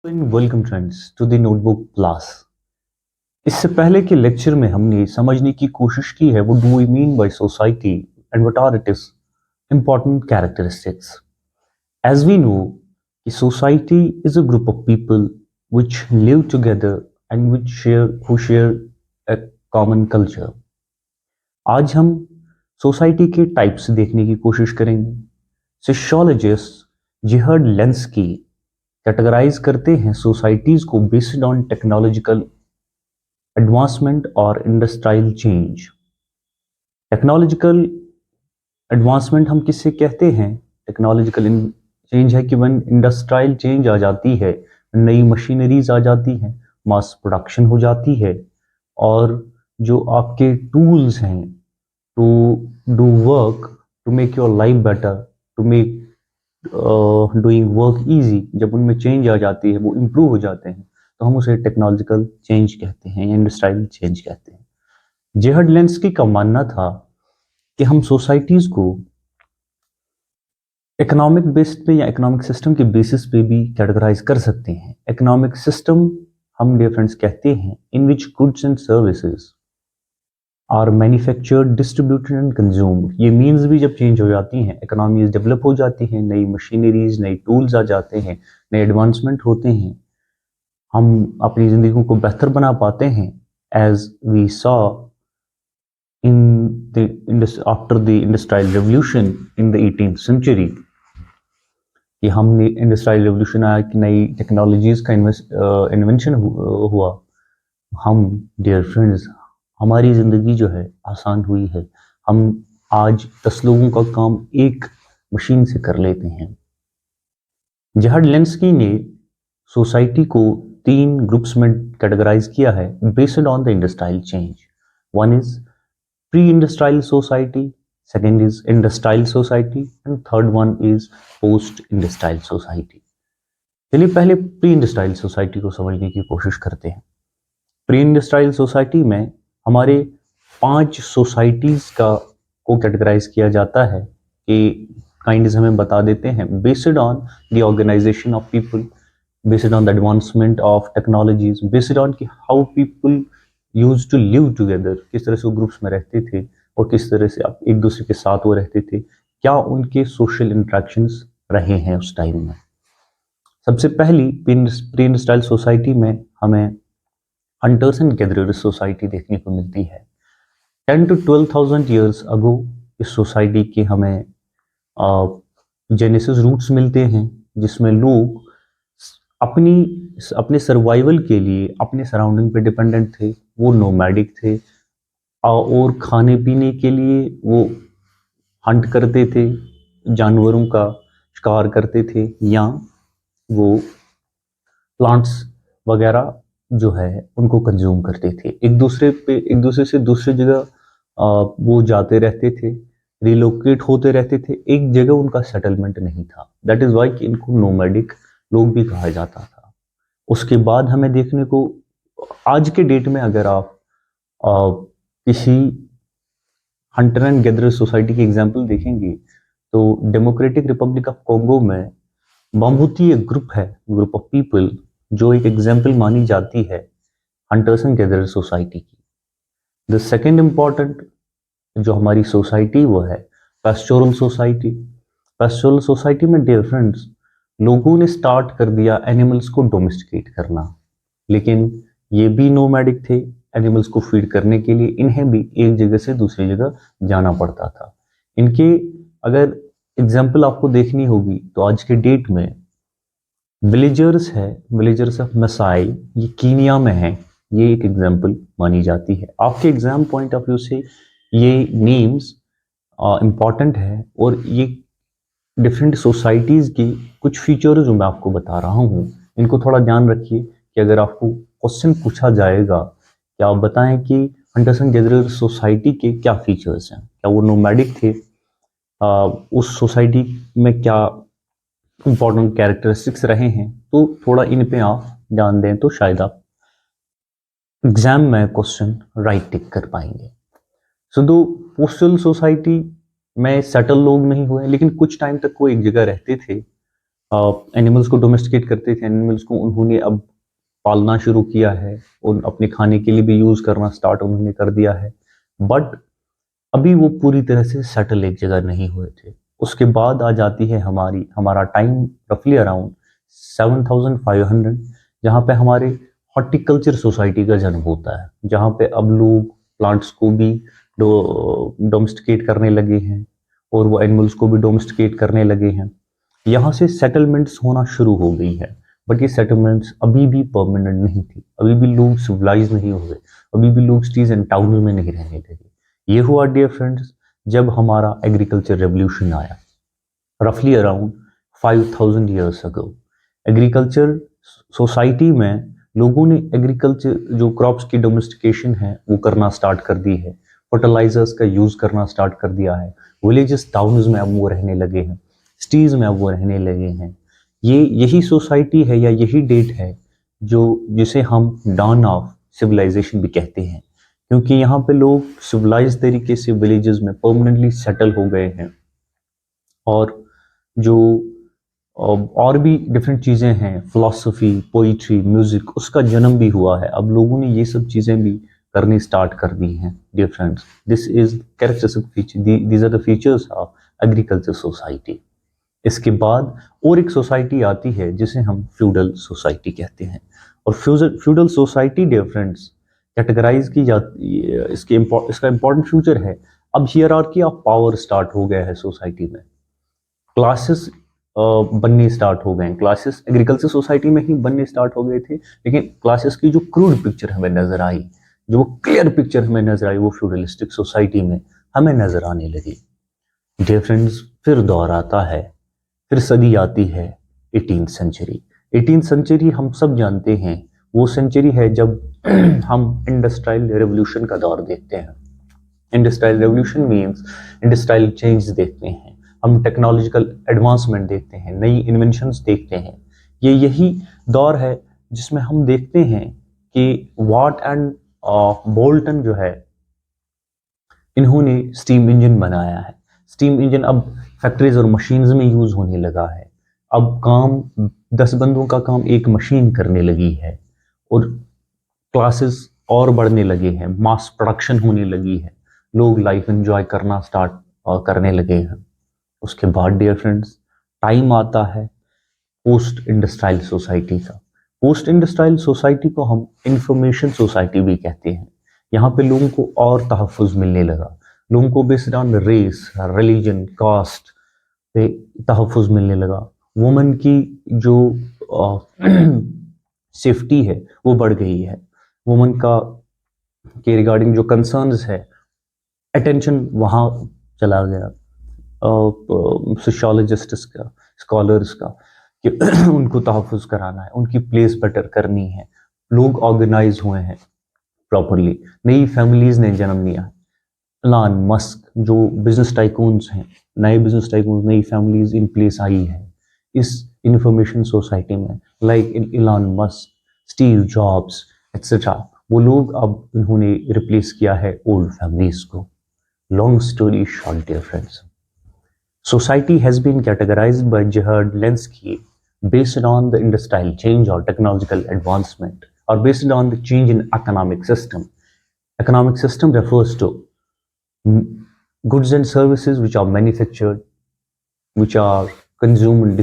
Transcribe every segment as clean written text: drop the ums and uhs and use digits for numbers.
Welcome friends to the notebook class. इससे पहले के लेक्चर में हमने समझने की कोशिश की है what do we mean by society and what are it is important characteristics. As we know कि society is a group of people which live together and who share a common culture। आज हम society के types देखने की कोशिश करेंगे। Sociologist जिहर्ड लेंस्की categorise करते हैं सोसाइटीज को बेस्ड ऑन टेक्नोलॉजिकल एडवांसमेंट और इंडस्ट्रियल चेंज। टेक्नोलॉजिकल एडवांसमेंट हम किससे कहते हैं? टेक्नोलॉजिकल चेंज है कि वन इंडस्ट्रियल चेंज आ जाती है, नई मशीनरीज आ जाती हैं, मास प्रोडक्शन हो जाती है और जो आपके टूल्स हैं to do work, to make your life better, to make doing work easy, जब उनमें चेंज आ जाती है, वो इम्प्रूव हो जाते हैं, तो हम उसे टेक्नोलॉजिकल चेंज कहते हैं या इंडस्ट्रियल चेंज कहते हैं। जेहर्ड लेंस्की का मानना था कि हम सोसाइटीज को इकोनॉमिक बेस्ड पे या इकोनॉमिक सिस्टम के बेसिस पे भी कैटेगराइज कर सकते हैं। इकोनॉमिक सिस्टम हम डियर फ्रेंड्स कहते हैं in which goods and services are manufactured, distributed and consumed. ये मीन्स भी जब चेंज हो जाती हैं, इकोनॉमीज डेवलप हो जाती हैं, नई मशीनरीज, नई टूल्स आ जाते हैं, नए एडवांसमेंट होते हैं, हम अपनी ज़िंदगी को बेहतर बना पाते हैं। As we saw in after the industrial revolution in the 18th century कि हमने इंडस्ट्रियल रेवोल्यूशन आया कि नई टेक्नोलॉजीज का इन्वेंशन हुआ। हम डियर फ्रेंड्स, हमारी ज़िंदगी जो है आसान हुई है। हम आज 10 लोगों का काम एक मशीन से कर लेते हैं। जेहर्ड लेंस्की ने सोसाइटी को 3 ग्रुप्स में कैटेगराइज किया है based on the industrial change. One is pre industrial society, second is industrial society and third one is post industrial society. चलिए पहले प्री इंडस्ट्रियल सोसाइटी को समझने की कोशिश करते हैं। प्री इंडस्ट्रियल सोसाइटी में हमारे 5 सोसाइटीज का को कैटेगराइज किया जाता है कि काइंड्स हमें बता देते हैं based on the organisation of people, based on the advancement of technologies, based on कि how people use to live together, किस तरह से वो ग्रुप्स में रहते थे और किस तरह से एक दूसरे के साथ वो रहते थे, क्या उनके सोशल इंट्रैक्शंस रहे हैं उस टाइम में। सबसे पहली प्री इंडस्ट्रियल सोसाइटी में हमें हंटर्स एंड गैदरर्स सोसाइटी देखने को मिलती है। 10 to 12,000 ईयर्स अगो इस सोसाइटी के हमें जेनेसिस रूट्स मिलते हैं, जिसमें लोग अपने सर्वाइवल के लिए अपने सराउंडिंग पे डिपेंडेंट थे, वो नोमैडिक थे और खाने पीने के लिए वो हंट करते थे, जानवरों का शिकार करते थे या वो प्लांट्स वगैरह जो है उनको कंज्यूम करते थे। एक दूसरे से दूसरी जगह वो जाते रहते थे, रिलोकेट होते रहते थे, एक जगह उनका सेटलमेंट नहीं था। दैट इज वाई कि इनको नोमैडिक लोग भी कहा जाता था। उसके बाद हमें देखने को आज के डेट में अगर आप किसी हंटर एंड गैदरर सोसाइटी की एग्जांपल देखेंगे तो डेमोक्रेटिक रिपब्लिक ऑफ कॉन्गो में बम्बूती एक ग्रुप है, ग्रुप ऑफ पीपल, जो एक एग्जाम्पल मानी जाती है हंटर्स एंड गैदरर सोसाइटी की। द सेकेंड इम्पॉर्टेंट जो हमारी सोसाइटी वो है पेस्टोरल सोसाइटी। पेस्टोरल सोसाइटी में डियर फ्रेंड्स, लोगों ने स्टार्ट कर दिया एनिमल्स को डोमेस्टिकेट करना, लेकिन ये भी नोमैडिक थे। एनिमल्स को फीड करने के लिए इन्हें भी एक जगह से दूसरी जगह जाना पड़ता था। इनके अगर एग्जाम्पल आपको देखनी होगी तो आज के डेट में विलेजर्स है, विलेजर्स ऑफ मसाई, ये कीनिया में है, ये एक एग्जाम्पल मानी जाती है। आपके एग्जाम पॉइंट ऑफ व्यू से ये नेम्स इम्पॉर्टेंट है और ये डिफरेंट सोसाइटीज की कुछ फीचर्स जो मैं आपको बता रहा हूँ, इनको थोड़ा ध्यान रखिए कि अगर आपको क्वेश्चन पूछा जाएगा कि आप बताएं कि हंटर्स एंड गैदरर सोसाइटी के क्या फीचर्स हैं, क्या वो नोमैडिक थे, उस सोसाइटी में क्या इंपॉर्टेंट कैरेक्टरिस्टिक्स रहे हैं, तो थोड़ा इन पे आप ध्यान दें तो शायद आप एग्जाम में क्वेश्चन राइट टिक कर पाएंगे। सो दो पोस्टल सोसाइटी में सेटल लोग नहीं हुए, लेकिन कुछ टाइम तक वो एक जगह रहते थे एनिमल्स को डोमेस्टिकेट करते थे, एनिमल्स को उन्होंने अब पालना शुरू किया है और अपने खाने के लिए भी यूज़ करना स्टार्ट उन्होंने कर दिया है। बट अभी वो पूरी तरह से सेटल एक जगह नहीं हुए थे। उसके बाद आ जाती है हमारा टाइम रफली अराउंड 7500, जहाँ पे हमारे हॉर्टिकल्चर सोसाइटी का जन्म होता है, जहाँ पे अब लोग प्लांट्स को भी डोमेस्टिकेट करने लगे हैं और वो एनिमल्स को भी डोमेस्टिकेट करने लगे हैं। यहाँ से सेटलमेंट्स होना शुरू हो गई है, बट ये सेटलमेंट्स अभी भी परमानेंट नहीं थी, अभी भी लोग सिविलाइज नहीं हुए, अभी भी लोग सिटीज एंड टाउन में नहीं रहने लगे। ये हुआ डियर फ्रेंड्स जब हमारा एग्रीकल्चर रेवोल्यूशन आया रफली around 5000 years ago. Agriculture society में लोगों ने एग्रीकल्चर जो क्रॉप्स की डोमेस्टिकेशन है वो करना स्टार्ट कर दी है, फर्टिलाइजर्स का यूज करना स्टार्ट कर दिया है। विलेजेस टाउन्स में अब वो रहने लगे हैं, सिटीज में अब वो रहने लगे हैं। यही सोसाइटी है या यही डेट है जिसे हम डॉन ऑफ सिविलाइजेशन भी कहते हैं, क्योंकि यहाँ पे लोग सिविलाइज तरीके से विलेजेस में परमानेंटली सेटल हो गए हैं। और जो और भी डिफरेंट चीज़ें हैं, फिलॉसफी, पोइट्री, म्यूजिक, उसका जन्म भी हुआ है। अब लोगों ने ये सब चीज़ें भी करनी स्टार्ट कर दी हैं dear friends. This is characteristic feature, these are the features of agriculture society. इसके बाद और एक सोसाइटी आती है जिसे हम फ्यूडल सोसाइटी कहते हैं। और feudal society dear friends categorize की जाती है, इसका इंपॉर्टेंट फ्यूचर है, अब हियरार्की ऑफ पावर स्टार्ट हो गया है सोसाइटी में। क्लासेस बनने स्टार्ट हो गए हैं, क्लासेस एग्रीकल्चर सोसाइटी में ही बनने स्टार्ट हो गए थे, लेकिन क्लासेस की जो क्रूड पिक्चर हमें नजर आई, जो क्लियर पिक्चर हमें नजर आई, वो फ्यूडलिस्टिक सोसाइटी में हमें नजर आने लगी। डियर फ्रेंड्स फिर दौर आता है, फिर सदी आती है 18th सेंचुरी। 18th सेंचुरी हम सब जानते हैं वो सेंचुरी है जब हम इंडस्ट्रियल रेवोल्यूशन का दौर देखते हैं। Industrial revolution means industrial change देखते हैं, हम टेक्नोलॉजिकल एडवांसमेंट देखते हैं, नई इन्वेंशंस देखते हैं। यही दौर है जिसमें हम देखते हैं कि वाट एंड बोल्टन जो है, इन्होंने स्टीम इंजन बनाया है। स्टीम इंजन अब फैक्ट्रीज और मशीन्स में यूज होने लगा है। अब काम 10 बंदों का काम एक मशीन करने लगी है और क्लासेस और बढ़ने लगे हैं, मास प्रोडक्शन होने लगी है, लोग लाइफ एंजॉय करना स्टार्ट करने लगे हैं। उसके बाद डियर फ्रेंड्स टाइम आता है पोस्ट इंडस्ट्रियल सोसाइटी का। पोस्ट इंडस्ट्रियल सोसाइटी को हम इंफॉर्मेशन सोसाइटी भी कहते हैं। यहाँ पे लोगों को और तहफ़्फ़ुज़ मिलने लगा, लोगों को based on race, religion, caste पे तहफ़्फ़ुज़ मिलने लगा। वुमेन की जो सेफ्टी है वो बढ़ गई है, वुमेन का के रिगार्डिंग जो कंसर्न्स है, अटेंशन वहाँ चला गया सोशियोलॉजिस्ट्स का, स्कॉलर्स का, कि उनको तहफ़्फ़ुज़ कराना है, उनकी प्लेस बेटर करनी है। लोग ऑर्गेनाइज हुए हैं प्रॉपरली, नई फैमिलीज़ ने जन्म लिया है। इलान मस्क जो बिजनेस टाइकून्स हैं, नए बिजनेस टाइकून्स, नई फैमिलीज इन प्लेस आई है इस इंफॉर्मेशन सोसाइटी में, like Elon Musk, Steve Jobs etcetera. वो लोग अब इन्होंने रिप्लेस किया है ओल्ड फैमिलीज को। Long story short dear friends, society has been categorized by Gerhard Lenski based on the industrial change or technological advancement, or based on the change in economic system. Economic system refers to goods and services which are manufactured, which are consumed and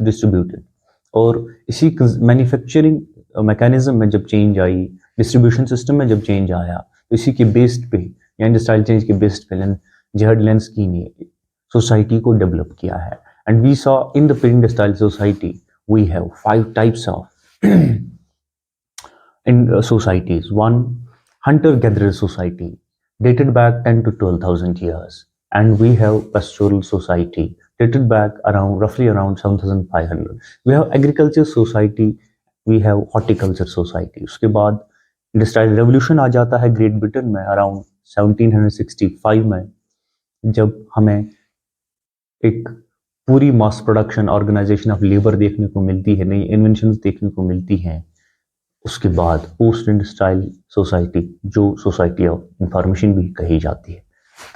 distributed. और इसी manufacturing mechanism में जब change आई, distribution system में जब change आया, तो इसी के बेस्ड पे या इंडस्ट्रियल चेंज के बेस्ड पे जेहर्ड लेंस्की ने सोसाइटी को डेवलप किया है। And we saw in the pre industrial society we have 5 types of in societies. One, hunter-gatherer society, dated back 10 to 12,000 years, and we have pastoral society, dated back roughly around 7,500. We have agriculture society, we have horticulture society. उसके बाद industrial revolution आ जाता है great Britain में around 1765 में, जब हमें एक पूरी mass production, organization of labour देखने को मिलती है, नई इन्वेंशंस देखने को मिलती हैं। उसके बाद पोस्ट इंडस्ट्रियल सोसाइटी, जो सोसाइटी ऑफ इंफॉर्मेशन भी कही जाती है।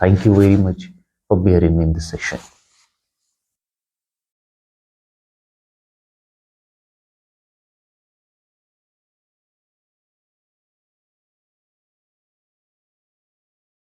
Thank you very much for bearing me in this session.